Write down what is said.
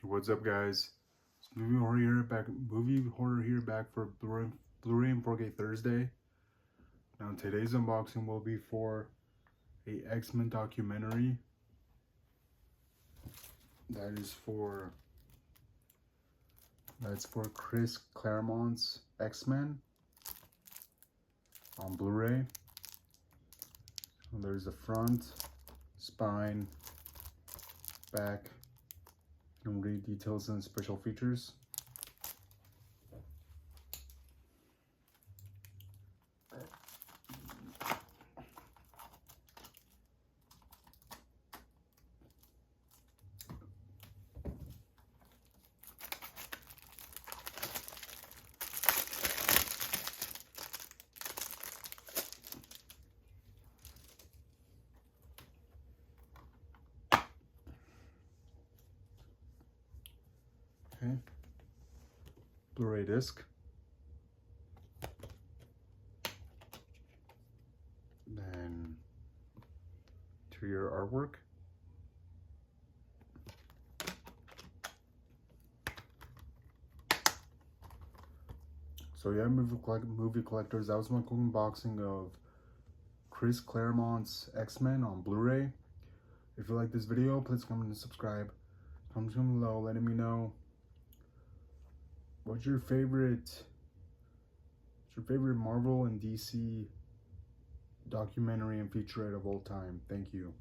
What's up, guys? It's movie horror here back for Blu-ray and 4K Thursday. Now today's unboxing will be for a X-Men documentary. That's for Chris Claremont's X-Men on Blu-ray. So there's the front, spine, back. And read details and special features. Okay. Blu-ray disc. Then interior artwork. So yeah, movie collectors, that was my quick unboxing of Chris Claremont's X-Men on Blu-ray. If you like this video, please comment and subscribe. Comment down below letting me know what's your favorite Marvel and DC documentary and featurette of all time. Thank you.